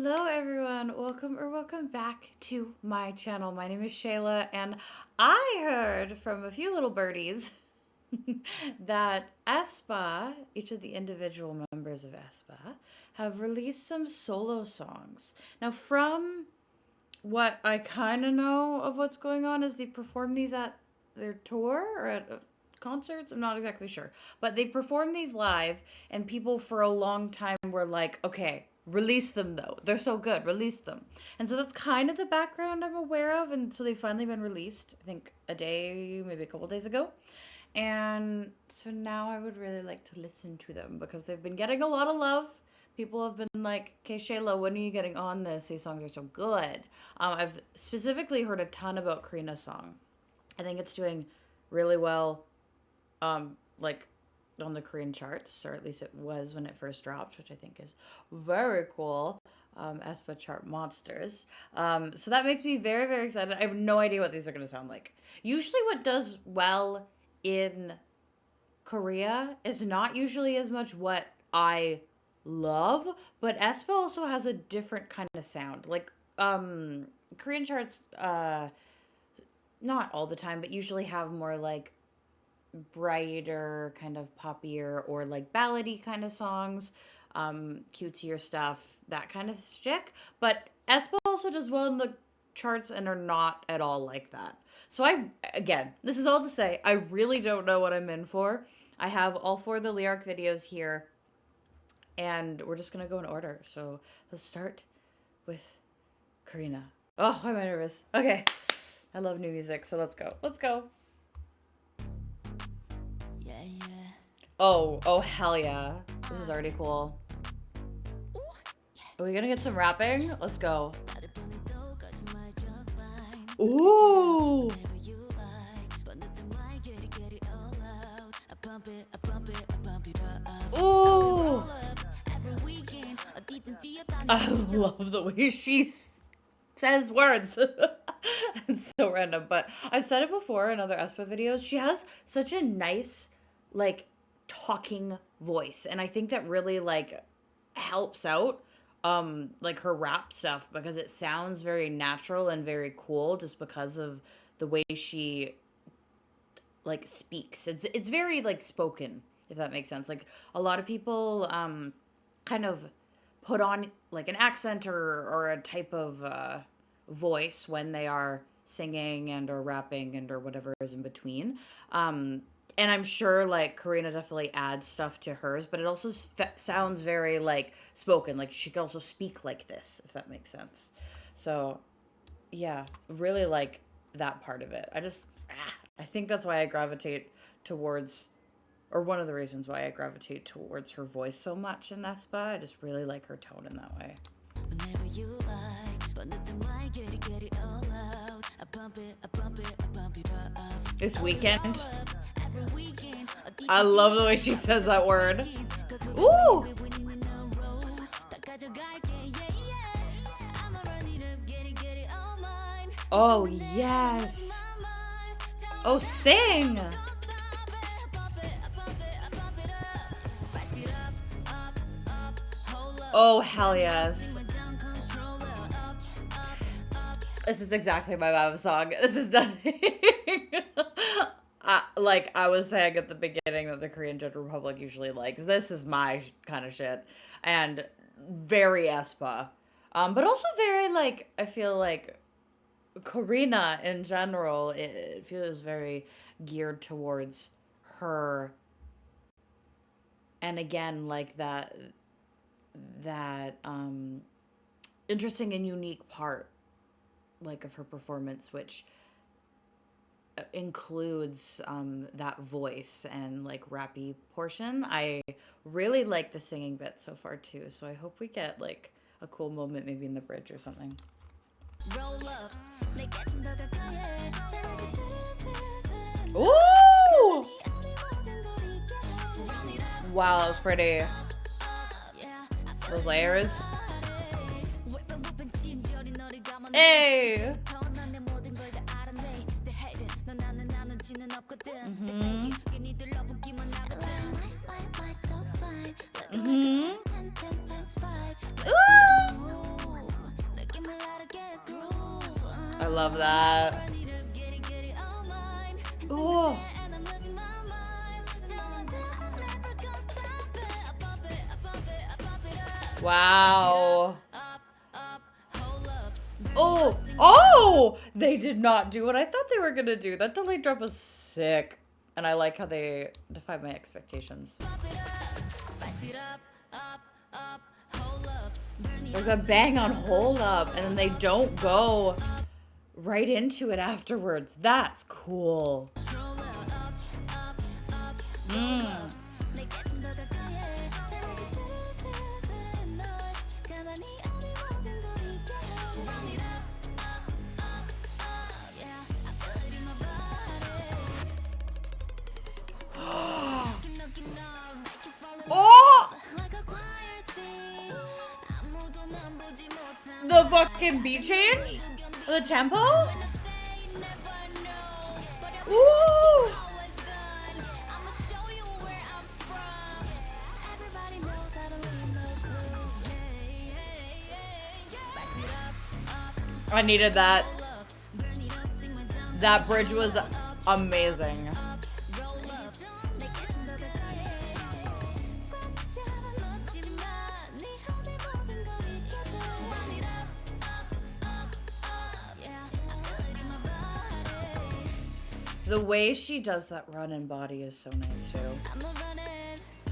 Hello everyone, welcome back to my channel. My name is Shayla and I heard from a few little birdies that aespa, each of the individual members of aespa, have released some solo songs. Now from what I kind of know of what's going on is they perform these at their tour or at concerts. I'm not exactly sure. But they perform these live, and people for a long time were like, okay, release them though. They're so good. Release them. And so that's kind of the background I'm aware of. And so they've finally been released, I think a day, maybe a couple days ago. And so now I would really like to listen to them because they've been getting a lot of love. People have been like, okay, Shayla, when are you getting on this? These songs are so good. I've specifically heard a ton about Karina's song. I think it's doing really well, like on the Korean charts, or at least it was when it first dropped, which I think is very cool. aespa chart monsters. So that makes me very, very excited. I have no idea what these are going to sound like. Usually what does well in Korea is not usually as much what I love, but aespa also has a different kind of sound. Like Korean charts not all the time, but usually have more like brighter, kind of poppier or like ballady kind of songs, cutesier stuff, that kind of shtick. But aespa also does well in the charts and are not at all like that. So again, this is all to say, I really don't know what I'm in for. I have all four of the lyric videos here, and we're just gonna go in order. So let's start with Karina. Oh, why am I nervous? Okay. I love new music, so let's go. Let's go. Oh, hell yeah. This is already cool. Are we gonna get some rapping? Let's go. Ooh! Ooh! I love the way she says words. It's so random, but I've said it before in other aespa videos. She has such a nice, like, talking voice, and I think that really, like, helps out like her rap stuff, because it sounds very natural and very cool just because of the way she like speaks. It's very like spoken, if that makes sense. Like a lot of people kind of put on like an accent or a type of voice when they are singing and or rapping and or whatever is in between. And I'm sure like Karina definitely adds stuff to hers, but it also sounds very like spoken. Like she can also speak like this, if that makes sense. So yeah, really like that part of it. I think that's why I gravitate towards, or one of the reasons why I gravitate towards her voice so much in aespa. I just really like her tone in that way. This weekend. I love the way she says that word. Ooh! Oh, yes. Oh, sing! Oh, hell yes. This is exactly my vibe song. This is nothing. Like I was saying at the beginning that the Korean Judge Republic usually likes. This is my kind of shit. And very aespa. But also very, like, I feel like Karina in general, it feels very geared towards her. And again, like that interesting and unique part, like, of her performance, which includes that voice and like rappy portion. I really like the singing bit so far too, so I hope we get like a cool moment maybe in the bridge or something. Ooh! Wow, that was pretty. Those layers. Hey! Mm-hmm. Mm-hmm. Ooh! I love that. Oh. Wow. Oh. Oh! They did not do what I thought they were gonna do. That delayed drop was sick. And I like how they defied my expectations. There's a bang on hold up, and then they don't go right into it afterwards. That's cool. Oh! The fucking beat change? The tempo? Ooh! I needed that. That bridge was amazing. The way she does that run and body is so nice too.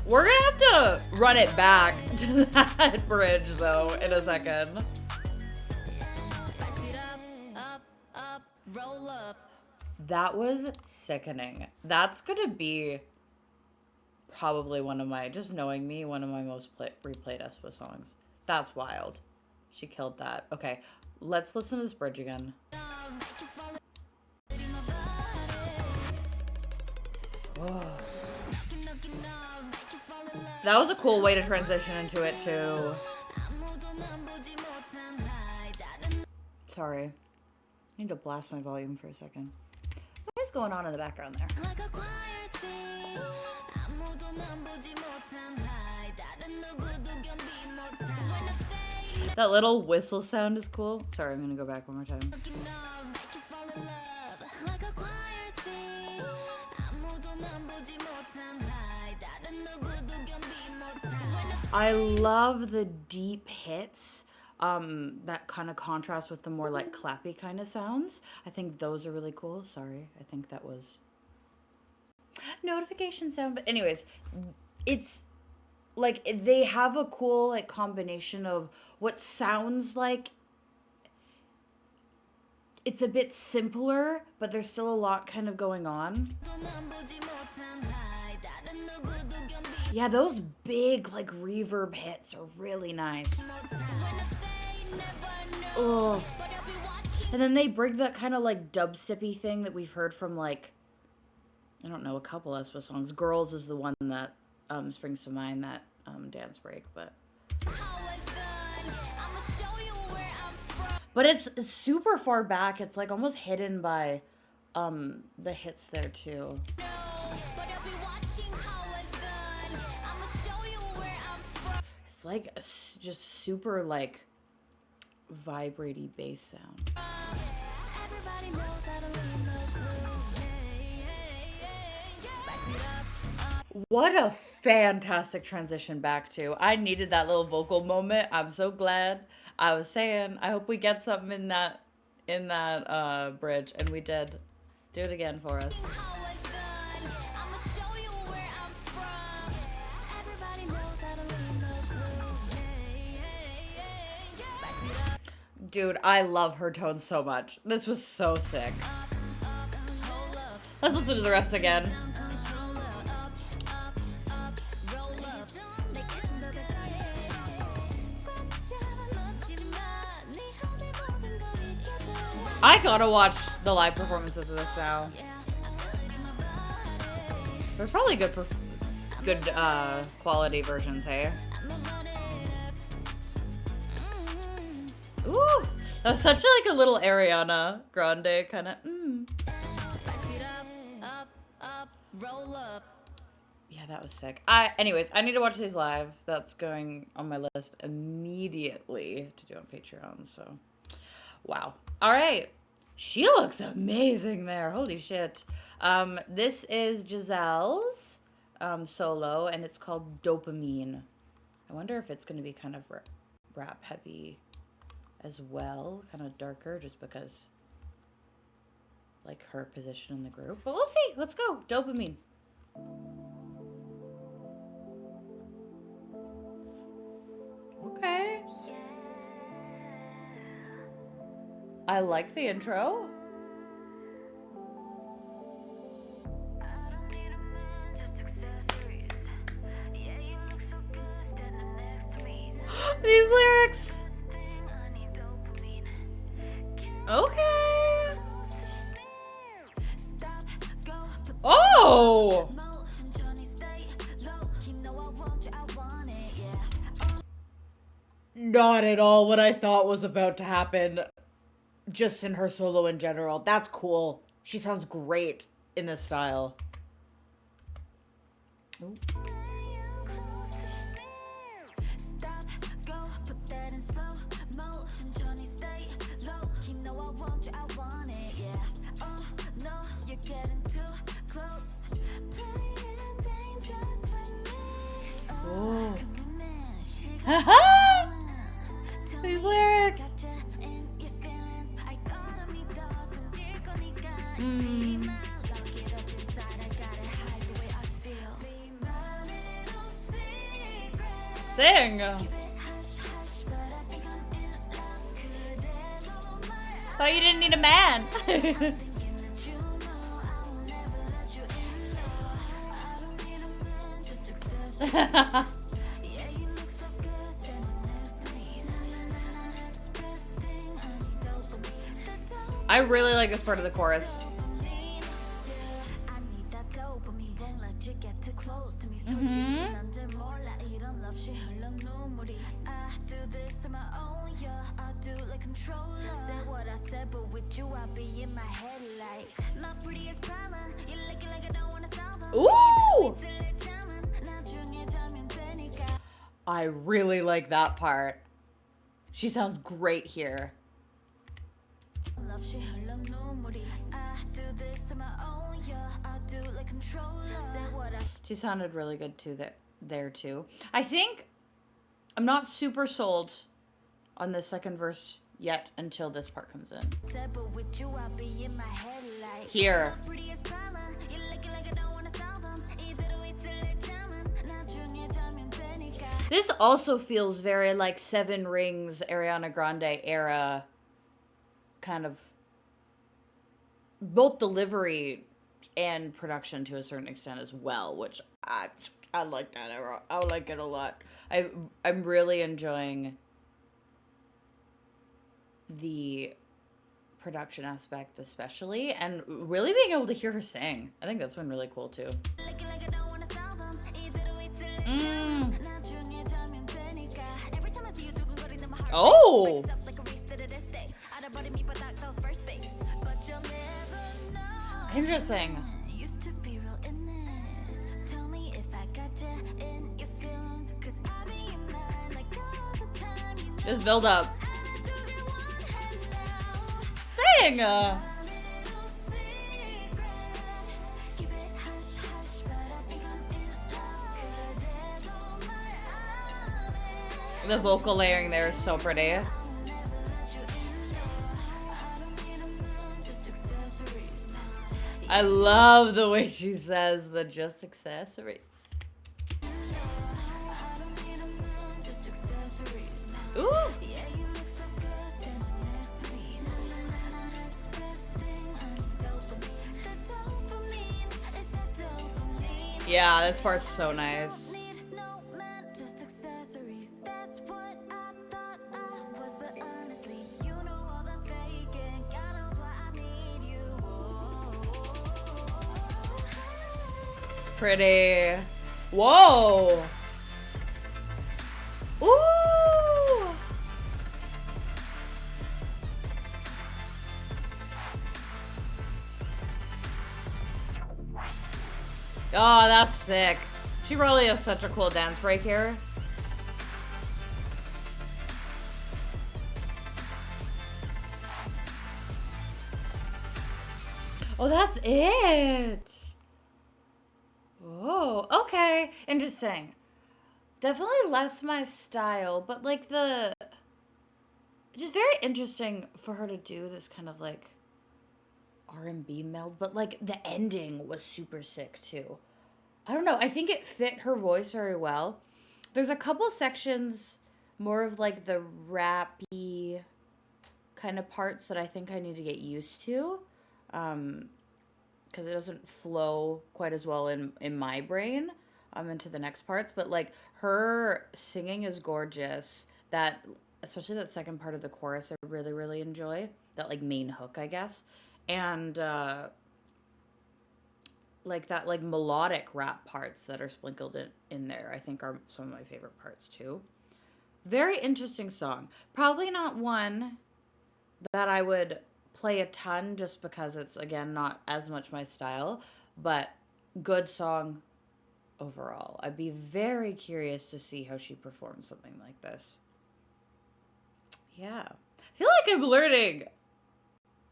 We're gonna have to run it back to that bridge though in a second. That was sickening. That's gonna be probably one of my, just knowing me, one of my most replayed aespa songs. That's wild. She killed that. Okay, let's listen to this bridge again. Oh. That was a cool way to transition into it too. Sorry. I need to blast my volume for a second. What is going on in the background there? That little whistle sound is cool. Sorry, I'm gonna go back one more time. I love the deep hits that kind of contrast with the more like clappy kind of sounds. I think those are really cool. Sorry, I think that was notification sound. But anyways, it's like they have a cool like combination of what sounds like it's a bit simpler, but there's still a lot kind of going on. Yeah, those big like reverb hits are really nice. Oh. And then they bring that kind of like dubsteppy thing that we've heard from like, I don't know, a couple aespa songs. Girls is the one that springs to mind, that dance break, but it's super far back. It's like almost hidden by the hits there too. It's like a just super like vibraty bass sound. What a fantastic transition back to. I needed that little vocal moment. I'm so glad. I was saying, I hope we get something in that bridge, and we did. Do it again for us. Dude, I love her tone so much. This was so sick. Let's listen to the rest again. I gotta watch the live performances of this now. There's probably good quality versions, hey? Ooh, that's such like a little Ariana Grande kind of. Yeah, that was sick. Anyways, I need to watch these live. That's going on my list immediately to do on Patreon. So, wow. All right, She looks amazing there. Holy shit. This is Giselle's solo, and it's called Dopamine. I wonder if it's going to be kind of rap heavy as well, kind of darker, just because like her position in the group. But we'll see. Let's go. Dopamine. Okay. I like the intro. These lyrics. Okay. Oh! Not at all what I thought was about to happen. Just in her solo in general. That's cool. She sounds great in this style. Ooh. Ooh. Haha! These lyrics. Sing. Thought you didn't need a man. I really like this part of the chorus. Ooh! I really like that part. She sounds great here. She sounded really good too there too. I think I'm not super sold on the second verse yet until this part comes in. Here. This also feels very like Seven Rings, Ariana Grande era, kind of both delivery and production to a certain extent as well, which I like that era. I like it a lot. I'm really enjoying the production aspect especially, and really being able to hear her sing. I think that's been really cool too. Oh! Interesting. Just build up. Sing! The vocal layering there is so pretty. I love the way she says the just accessories. Ooh. Yeah, this part's so nice. Pretty. Whoa. Ooh. Oh, that's sick. She really has such a cool dance break here. Oh, that's it. Oh, okay. Interesting. Definitely less my style, but like the just very interesting for her to do this kind of like R&B meld, but like the ending was super sick too. I don't know. I think it fit her voice very well. There's a couple sections more of like the rappy kind of parts that I think I need to get used to. Because it doesn't flow quite as well in my brain into the next parts, but like her singing is gorgeous. That especially that second part of the chorus I really really enjoy. That like main hook, I guess. And like that like melodic rap parts that are sprinkled in there I think are some of my favorite parts too. Very interesting song. Probably not one that I would play a ton just because it's again not as much my style, but good song overall. I'd be very curious to see how she performs something like this. Yeah. I feel like I'm learning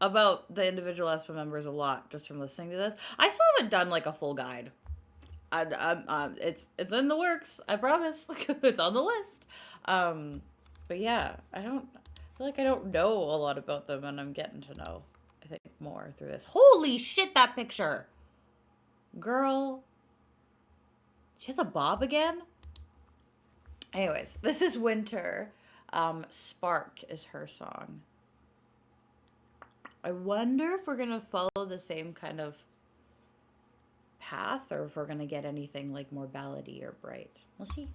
about the individual aespa members a lot just from listening to this. I still haven't done like a full guide. It's in the works. I promise. It's on the list. But yeah, I feel like I don't know a lot about them, and I'm getting to know I think more through this. Holy shit, that picture, girl. She has a bob again. Anyways, this is Winter. Spark is her song. I wonder if we're gonna follow the same kind of path or if we're gonna get anything like more ballady or bright. We'll see.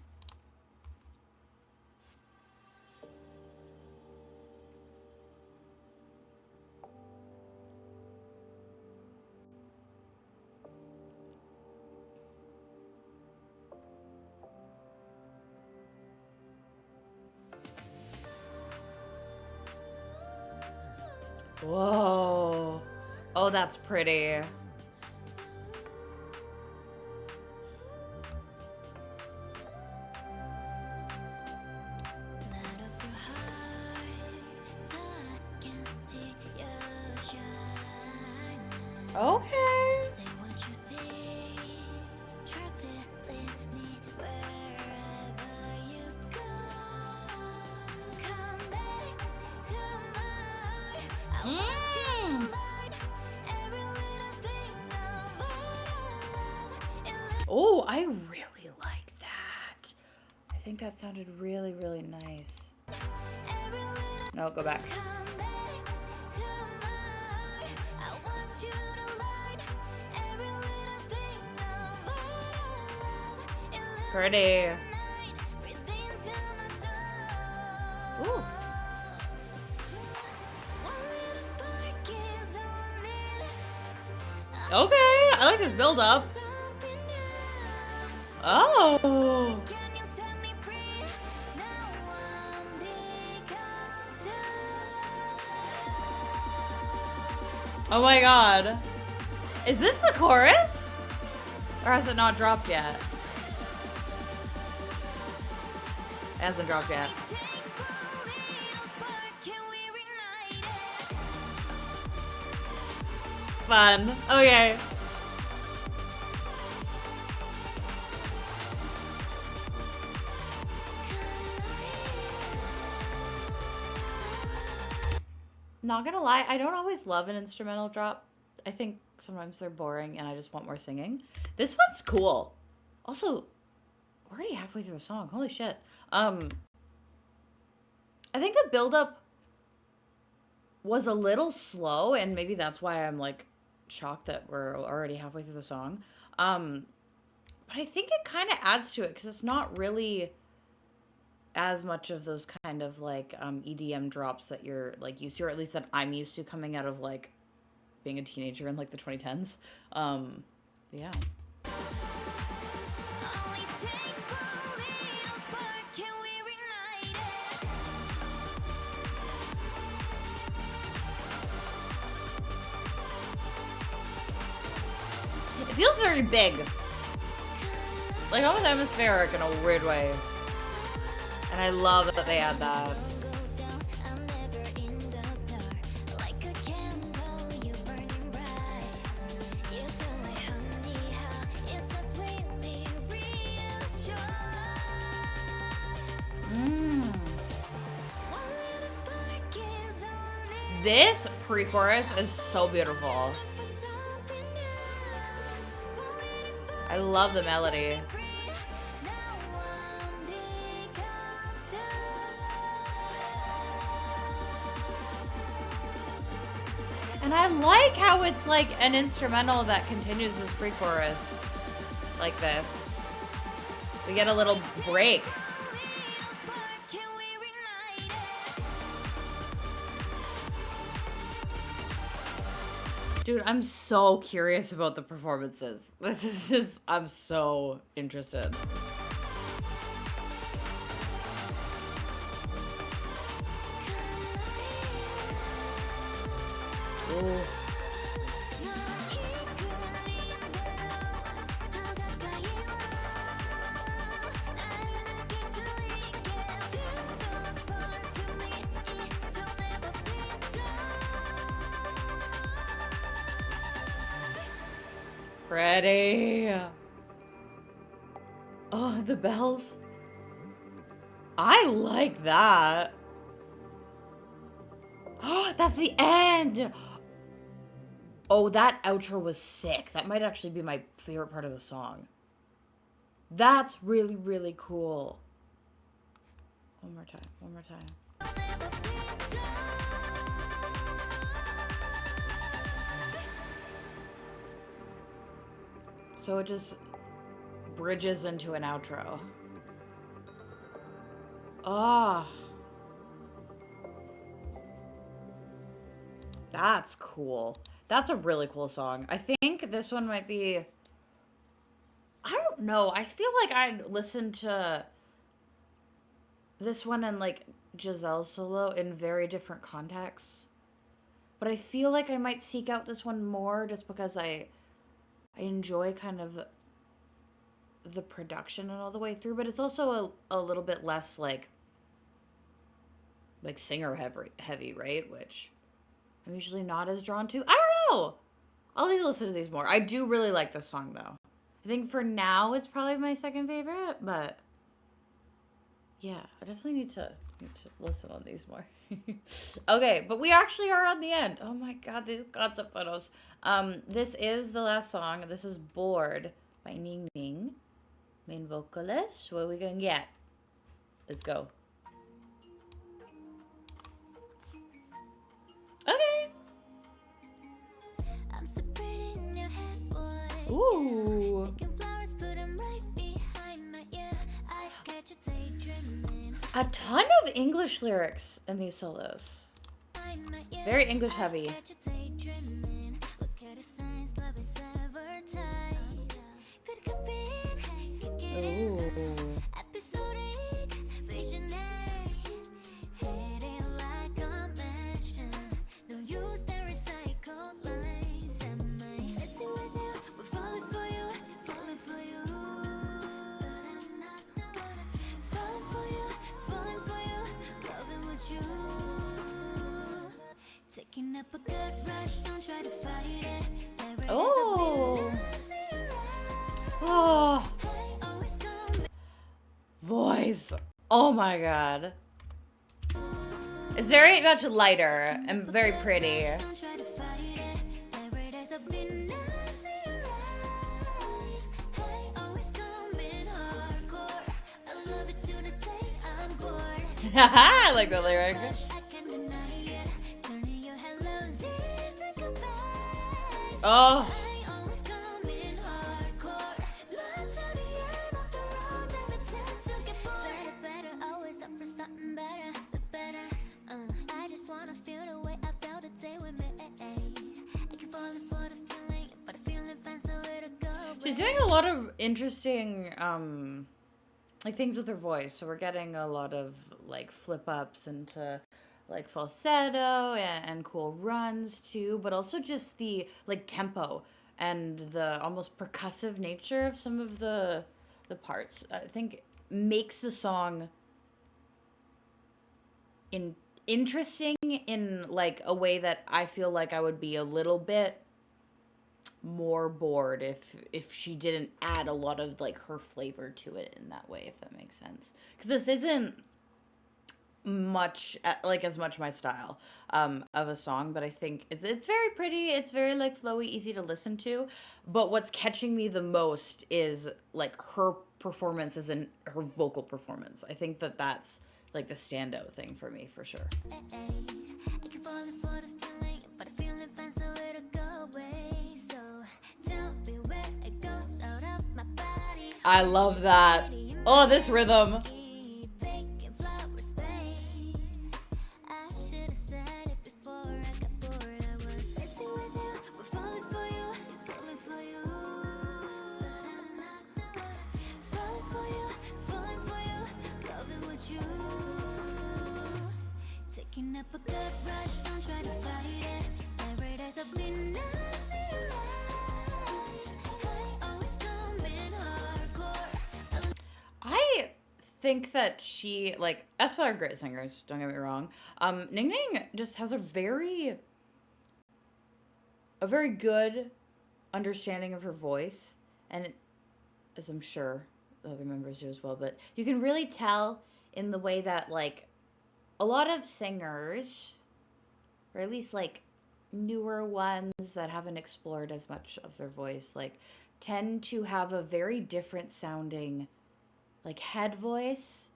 Whoa. Oh, that's pretty. Okay. Oh, I really like that. I think that sounded really, really nice. No, go back. Pretty. Ooh. Okay, I like this build up. Oh. Oh my god. Is this the chorus? Or has it not dropped yet? It hasn't dropped yet. Fun. Okay. Not gonna lie, I don't always love an instrumental drop. I think sometimes they're boring and I just want more singing. This one's cool. Also, we're already halfway through the song. Holy shit. I think the build-up was a little slow, and maybe that's why I'm like shocked that we're already halfway through the song. But I think it kind of adds to it because it's not really as much of those kind of like EDM drops that you're like used to, or at least that I'm used to coming out of like being a teenager in like the 2010s. Yeah. It feels very big. Like almost atmospheric in a weird way. And I love that they add that. This pre-chorus is so beautiful. I love the melody. And I like how it's like an instrumental that continues this pre-chorus like this. We get a little break. Dude, I'm so curious about the performances. This is just, I'm so interested. Ooh. Ready. Oh, the bells. I like that. Oh, that's the end. Oh, that outro was sick. That might actually be my favorite part of the song. That's really, really cool. One more time. One more time. So it just bridges into an outro. Ah. That's cool. That's a really cool song. I think this one might be... I don't know. I feel like I'd listen to this one and like Giselle's solo in very different contexts. But I feel like I might seek out this one more just because I enjoy kind of the production and all the way through, but it's also a little bit less like singer heavy, right? Which I'm usually not as drawn to. I don't know. I'll need to listen to these more. I do really like this song though. I think for now it's probably my second favorite, but yeah, I definitely need to listen on these more. Okay, but we actually are on the end. Oh my god, these concept photos. This is the last song. This is Bored by Ningning. Main vocalist. What are we gonna get? Let's go. Okay. Ooh. A ton of English lyrics in these solos. Very English heavy. Ooh. Taking up a good rush, don't try to fight it. Oh. Oh. Voice. Oh my god. It's very much lighter and very pretty. I like the lyric. Oh. She's doing a lot of interesting like things with her voice. So we're getting a lot of like flip ups into like falsetto and cool runs too, but also just the like tempo and the almost percussive nature of some of the parts. I think makes the song interesting in like a way that I feel like I would be a little bit more bored if she didn't add a lot of like her flavor to it in that way, if that makes sense. Because this isn't much like as much my style of a song, but I think it's very pretty. It's very like flowy, easy to listen to. But what's catching me the most is like her performance as in her vocal performance. I think that that's like the standout thing for me for sure. I love that. Oh, this rhythm. Taking up a good rush, don't try to fight it. Every day's a been nice. I always come in hardcore. I think that she like aespa are great singers, don't get me wrong. Ningning just has a very good understanding of her voice, and as I'm sure the other members do as well, but you can really tell in the way that like a lot of singers, or at least like newer ones that haven't explored as much of their voice, like tend to have a very different sounding like head voice,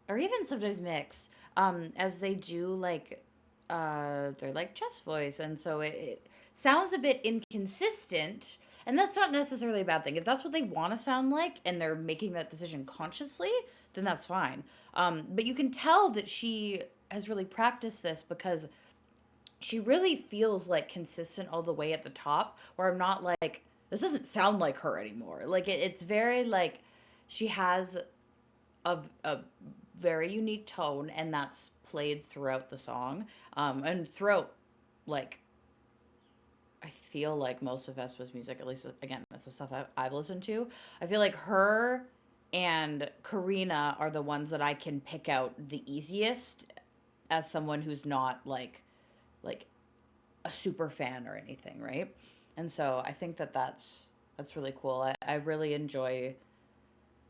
or even sometimes mixed, as they do like their like chest voice, and so it sounds a bit inconsistent. And that's not necessarily a bad thing. If that's what they want to sound like and they're making that decision consciously, then that's fine. But you can tell that she has really practiced this because she really feels like consistent all the way at the top, where I'm not like, this doesn't sound like her anymore. Like it's very like she has a very unique tone, and that's played throughout the song, and throughout like I feel like most of aespa's music, at least again that's the stuff I've listened to. I feel like her and Karina are the ones that I can pick out the easiest as someone who's not like a super fan or anything, right? And so I think that that's really cool. I really enjoy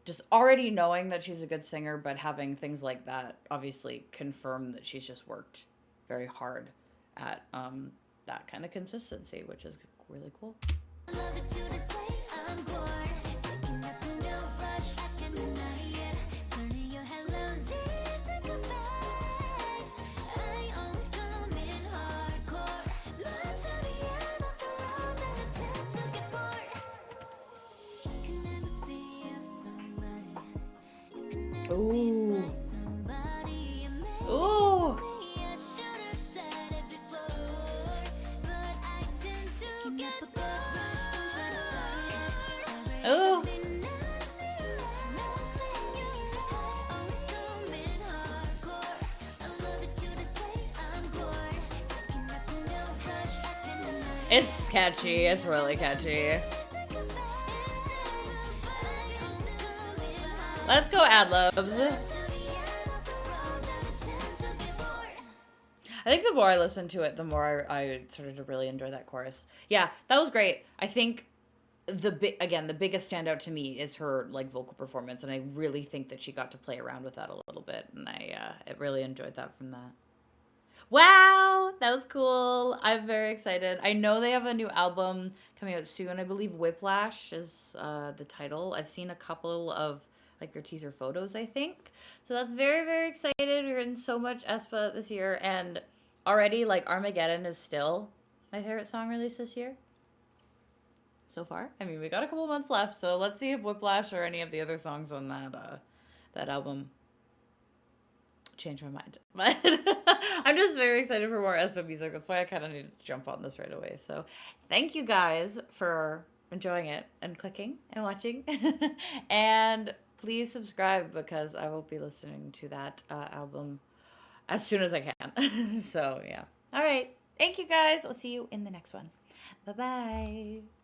just already knowing that she's a good singer, but having things like that obviously confirm that she's just worked very hard at that kind of consistency, which is really cool. Ooh. Ooh. Ooh. It's catchy. It's really catchy. Let's go ad-libs. I think the more I listened to it, the more I started to really enjoy that chorus. Yeah, that was great. I think the biggest standout to me is her like vocal performance, and I really think that she got to play around with that a little bit, and I really enjoyed that from that. Wow, that was cool. I'm very excited. I know they have a new album coming out soon. I believe Whiplash is the title. I've seen a couple of like their teaser photos, I think. So that's very, very excited. We're in so much aespa this year, and already like Armageddon is still my favorite song released this year so far. I mean, we got a couple months left, so let's see if Whiplash or any of the other songs on that album change my mind. But I'm just very excited for more aespa music. That's why I kind of need to jump on this right away. So thank you guys for enjoying it and clicking and watching. And please subscribe because I will be listening to that album as soon as I can. So yeah. All right. Thank you guys. I'll see you in the next one. Bye bye.